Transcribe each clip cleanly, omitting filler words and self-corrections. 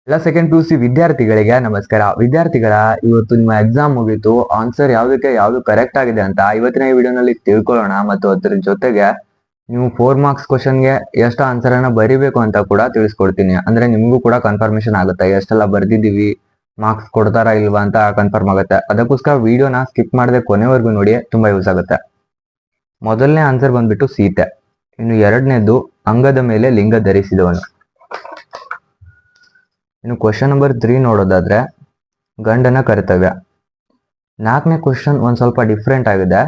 ಎಲ್ಲ second PUC ವಿದ್ಯಾರ್ಥಿಗಳಿಗೆ ನಮಸ್ಕಾರ. ವಿದ್ಯಾರ್ಥಿಗಳ ಇವತ್ತು ನಿಮ್ಮ ಎಕ್ಸಾಮ್ ಮುಗೀತು. ಆನ್ಸರ್ ಯಾವ್ದಕ್ಕೆ ಯಾವ್ದು ಕರೆಕ್ಟ್ ಆಗಿದೆ ಅಂತ ಇವತ್ತಿನ ಈ ವಿಡಿಯೋನಲ್ಲಿ ತಿಳ್ಕೊಳ್ಳೋಣ. ಮತ್ತು ಅದ್ರ ಜೊತೆಗೆ ನೀವು 4 ಮಾರ್ಕ್ಸ್ ಕ್ವಶನ್ಗೆ ಎಷ್ಟು ಆನ್ಸರ್ ಅನ್ನ ಬರಿಬೇಕು ಅಂತ ಕೂಡ ತಿಳಿಸ್ಕೊಡ್ತೀನಿ. ಅಂದ್ರೆ ನಿಮ್ಗೂ ಕೂಡ ಕನ್ಫರ್ಮೇಶನ್ ಆಗುತ್ತೆ ಎಷ್ಟೆಲ್ಲ ಬರ್ದಿದೀವಿ, ಮಾರ್ಕ್ಸ್ ಕೊಡ್ತಾರಾ ಇಲ್ವಾ ಅಂತ ಕನ್ಫರ್ಮ್ ಆಗುತ್ತೆ. ಅದಕ್ಕೋಸ್ಕರ ವಿಡಿಯೋನ ಸ್ಕಿಪ್ ಮಾಡದೆ ಕೊನೆವರೆಗೂ ನೋಡಿ, ತುಂಬಾ ಯೂಸ್ ಆಗುತ್ತೆ. ಮೊದಲನೇ ಆನ್ಸರ್ ಬಂದ್ಬಿಟ್ಟು ಸೀತೆ. ಇನ್ನು ಎರಡನೇದು ಅಂಗದ ಮೇಲೆ ಲಿಂಗ ಧರಿಸಿದವನು. ಇನ್ನು ಕ್ವಶನ್ ನಂಬರ್ 3 ನೋಡೋದಾದ್ರೆ ಗಂಡನ ಕರ್ತವ್ಯ. 4ನೇ ಕ್ವಶನ್ ಒಂದ್ ಸ್ವಲ್ಪ ಡಿಫ್ರೆಂಟ್ ಆಗಿದೆ.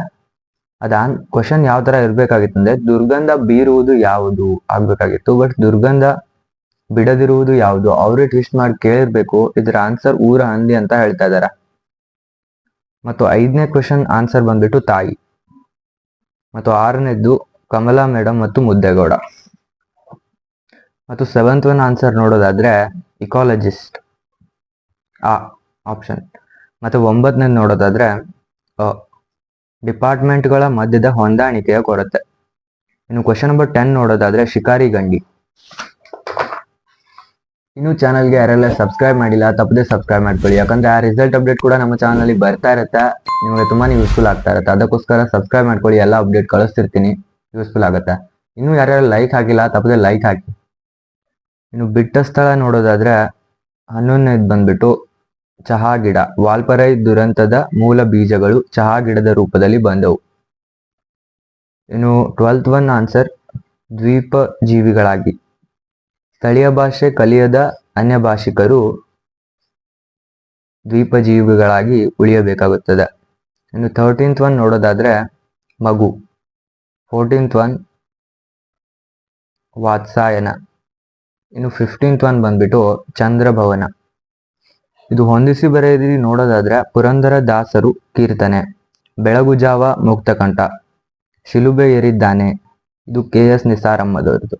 ಕ್ವಶನ್ ಯಾವ ತರ ಇರ್ಬೇಕಾಗಿತ್ತು ಅಂದ್ರೆ ದುರ್ಗಂಧ ಬೀರುವುದು ಯಾವುದು ಆಗ್ಬೇಕಾಗಿತ್ತು. ಬಟ್ ದುರ್ಗಂಧ ಬಿಡದಿರುವುದು ಯಾವುದು ಅವರೇ ಟ್ವಿಸ್ಟ್ ಮಾಡಿ ಕೇಳಿರ್ಬೇಕು. ಇದರ ಆನ್ಸರ್ ಊರ ಹಂದಿ ಅಂತ ಹೇಳ್ತಾ ಇದಾರೆ. ಮತ್ತು 5ನೇ ಕ್ವಶನ್ ಆನ್ಸರ್ ಬಂದ್ಬಿಟ್ಟು ತಾಯಿ. ಮತ್ತು 6ನೇದ್ದು ಕಮಲಾ ಮೇಡಮ್ ಮತ್ತು ಮುದ್ದೇಗೌಡ. ಮತ್ತು 7th ಒನ್ ಆನ್ಸರ್ ನೋಡೋದಾದ್ರೆ ಇಕಾಲಜಿಸ್ಟ್ ಆಪ್ಷನ್. ಮತ್ತು 9ನೇದು ನೋಡೋದಾದ್ರೆ ಡಿಪಾರ್ಟ್ಮೆಂಟ್ಗಳ ಮಧ್ಯದ ಹೊಂದಾಣಿಕೆಯ ಕೊರತೆ. ಇನ್ನು ಕ್ವಶನ್ ನಂಬರ್ 10 ನೋಡೋದಾದ್ರೆ ಶಿಕಾರಿ ಗಂಡಿ. ಇನ್ನು ಚಾನಲ್ಗೆ ಯಾರೆಲ್ಲ ಸಬ್ಸ್ಕ್ರೈಬ್ ಮಾಡಿಲ್ಲ ತಪ್ಪದೆ ಸಬ್ಸ್ಕ್ರೈಬ್ ಮಾಡ್ಕೊಳ್ಳಿ. ಯಾಕಂದ್ರೆ ಆ ರಿಸಲ್ಟ್ ಅಪ್ಡೇಟ್ ಕೂಡ ನಮ್ಮ ಚಾನಲ್ ಅಲ್ಲಿ ಬರ್ತಾ ಇರುತ್ತೆ, ನಿಮಗೆ ತುಂಬಾನೇ ಯೂಸ್ಫುಲ್ ಆಗ್ತಾ ಇರುತ್ತೆ. ಅದಕ್ಕೋಸ್ಕರ ಸಬ್ಸ್ಕ್ರೈಬ್ ಮಾಡ್ಕೊಳ್ಳಿ, ಎಲ್ಲ ಅಪ್ಡೇಟ್ ಕಳಿಸ್ತಿರ್ತೀನಿ, ಯೂಸ್ಫುಲ್ ಆಗುತ್ತೆ. ಇನ್ನು ಯಾರ್ಯಾರು ಲೈಕ್ ಹಾಕಿಲ್ಲ ತಪ್ಪದೆ ಲೈಕ್ ಹಾಕಿ. ಇನ್ನು ಬಿಟ್ಟ ಸ್ಥಳ ನೋಡೋದಾದ್ರೆ 11ನೇದು ಬಂದ್ಬಿಟ್ಟು ಚಹಾ ಗಿಡ. ವಾಲ್ಪರೈ ದುರಂತದ ಮೂಲ ಬೀಜಗಳು ಚಹಾ ಗಿಡದ ರೂಪದಲ್ಲಿ ಬಂದವು. ಇನ್ನು 12th ಒನ್ ಆನ್ಸರ್ ದ್ವೀಪ ಜೀವಿಗಳಾಗಿ. ಸ್ಥಳೀಯ ಭಾಷೆ ಕಲಿಯದ ಅನ್ಯ ಭಾಷಿಕರು ದ್ವೀಪ ಜೀವಿಗಳಾಗಿ ಉಳಿಯಬೇಕಾಗುತ್ತದೆ. ಇನ್ನು 13th ಒನ್ ನೋಡೋದಾದ್ರೆ ಮಗು. 14th one Vatsyayana. ಇನ್ನು 15th ಒನ್ ಬಂದ್ಬಿಟ್ಟು ಚಂದ್ರಭವನ. ಇದು ಹೊಂದಿಸಿ ಬರೆಯದಿ ನೋಡೋದಾದ್ರೆ ಪುರಂದರ ದಾಸರು ಕೀರ್ತನೆ. ಬೆಳಗುಜಾವ ಮುಕ್ತಕಂಠ. ಶಿಲುಬೆ ಏರಿದ್ದಾನೆ, ಇದು KS ನಿಸಾರಮ್ಮದವರದು.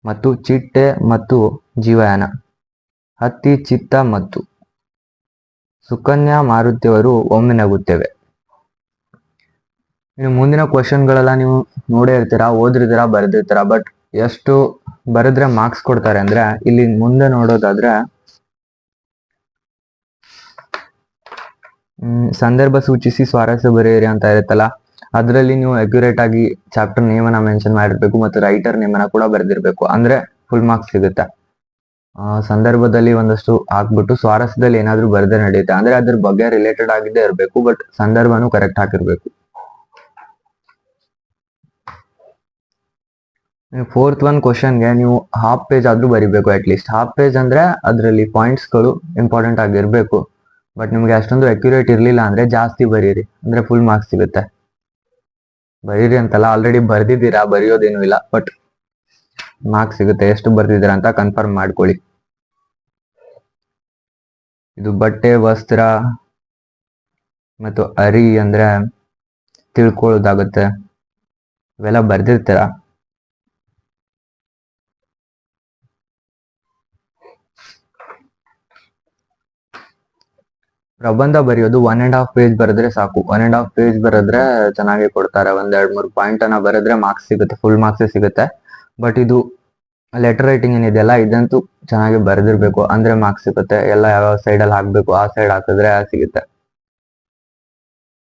ಮತ್ತು ಚಿಟ್ಟೆ ಮತ್ತು ಜೀವಯಾನ. ಹತ್ತಿ ಚಿತ್ತ ಮತ್ತು ಸುಕನ್ಯಾ ಮಾರುತಿಯವರು ಒಮ್ಮೆ ನಗುತ್ತೇವೆ. ಇನ್ನು ಮುಂದಿನ ಕ್ವಶನ್ಗಳೆಲ್ಲ ನೀವು ನೋಡೇ ಇರ್ತೀರಾ, ಓದಿರ್ತೀರಾ, ಬರೆದಿರ್ತೀರಾ. ಬಟ್ ಎಷ್ಟು ಬರೆದ್ರೆ ಮಾರ್ಕ್ಸ್ ಕೊಡ್ತಾರೆ ಅಂದ್ರೆ ಇಲ್ಲಿ ಮುಂದೆ ನೋಡೋದಾದ್ರೆ ಸಂದರ್ಭ ಸೂಚಿಸಿ ಸ್ವಾರಸ್ಯ ಬರೆಯಿರಿ ಅಂತ ಇರುತ್ತಲ್ಲ, ಅದರಲ್ಲಿ ನೀವು ಅಕ್ಯುರೇಟ್ ಆಗಿ ಚಾಪ್ಟರ್ ನೇಮನ್ನ ಮೆನ್ಷನ್ ಮಾಡಿರ್ಬೇಕು ಮತ್ತು ರೈಟರ್ ನೇಮನ್ನ ಕೂಡ ಬರೆದಿರ್ಬೇಕು. ಅಂದ್ರೆ ಫುಲ್ ಮಾರ್ಕ್ಸ್ ಸಿಗುತ್ತೆ. ಸಂದರ್ಭದಲ್ಲಿ ಒಂದಷ್ಟು ಹಾಕ್ಬಿಟ್ಟು ಸ್ವಾರಸ್ಯದಲ್ಲಿ ಏನಾದ್ರೂ ಬರೆದೇ ನಡೆಯುತ್ತೆ. ಅಂದ್ರೆ ಅದ್ರ ಬಗ್ಗೆ ರಿಲೇಟೆಡ್ ಆಗಿದ್ದೇ ಇರಬೇಕು, ಬಟ್ ಸಂದರ್ಭನೂ ಕರೆಕ್ಟ್ ಹಾಕಿರ್ಬೇಕು. 4th ಒನ್ ಕ್ವಶನ್ಗೆ ನೀವು ಹಾಫ್ ಪೇಜ್ ಆದ್ರೂ ಬರಿಬೇಕು. ಅಟ್ಲೀಸ್ಟ್ ಹಾಫ್ ಪೇಜ್ ಅಂದ್ರೆ ಅದರಲ್ಲಿ ಪಾಯಿಂಟ್ಸ್ಗಳು ಇಂಪಾರ್ಟೆಂಟ್ ಆಗಿರ್ಬೇಕು. ಬಟ್ ನಿಮ್ಗೆ ಅಷ್ಟೊಂದು ಅಕ್ಯುರೇಟ್ ಇರ್ಲಿಲ್ಲ ಅಂದ್ರೆ ಜಾಸ್ತಿ ಬರೀರಿ, ಅಂದ್ರೆ ಫುಲ್ ಮಾರ್ಕ್ಸ್ ಸಿಗುತ್ತೆ. ಬರೀರಿ ಅಂತಲ್ಲ, ಆಲ್ರೆಡಿ ಬರ್ದಿದ್ದೀರಾ, ಬರೆಯೋದೇನು ಇಲ್ಲ, ಬಟ್ ಮಾರ್ಕ್ಸ್ ಸಿಗುತ್ತೆ. ಎಷ್ಟು ಬರ್ದಿದ್ದೀರಾ ಅಂತ ಕನ್ಫರ್ಮ್ ಮಾಡ್ಕೊಳ್ಳಿ. ಇದು ಬಟ್ಟೆ, ವಸ್ತ್ರ ಮತ್ತು ಅರಿ ಅಂದ್ರೆ ತಿಳ್ಕೊಳ್ಳೋದಾಗುತ್ತೆ. ಇವೆಲ್ಲ ಬರ್ದಿರ್ತೀರ. ಪ್ರಬಂಧ ಬರೆಯೋದು 1.5 ಪೇಜ್ ಬರೆದ್ರೆ ಸಾಕು. 1.5 ಪೇಜ್ ಬರೆದ್ರೆ ಚೆನ್ನಾಗಿ ಕೊಡ್ತಾರೆ. 1-2-3 ಪಾಯಿಂಟ್ ಅನ್ನ ಬರೆದ್ರೆ ಮಾರ್ಕ್ಸ್ ಸಿಗುತ್ತೆ, ಫುಲ್ ಮಾರ್ಕ್ಸ್ ಸಿಗುತ್ತೆ. ಬಟ್ ಇದು ಲೆಟರ್ ರೈಟಿಂಗ್ ಏನಿದೆಯಲ್ಲ, ಇದಂತೂ ಚೆನ್ನಾಗಿ ಬರೆದಿರ್ಬೇಕು, ಅಂದ್ರೆ ಮಾರ್ಕ್ಸ್ ಸಿಗುತ್ತೆ. ಎಲ್ಲ ಯಾವ ಸೈಡ್ ಅಲ್ಲಿ ಹಾಕ್ಬೇಕು ಆ ಸೈಡ್ ಹಾಕಿದ್ರೆ ಸಿಗುತ್ತೆ.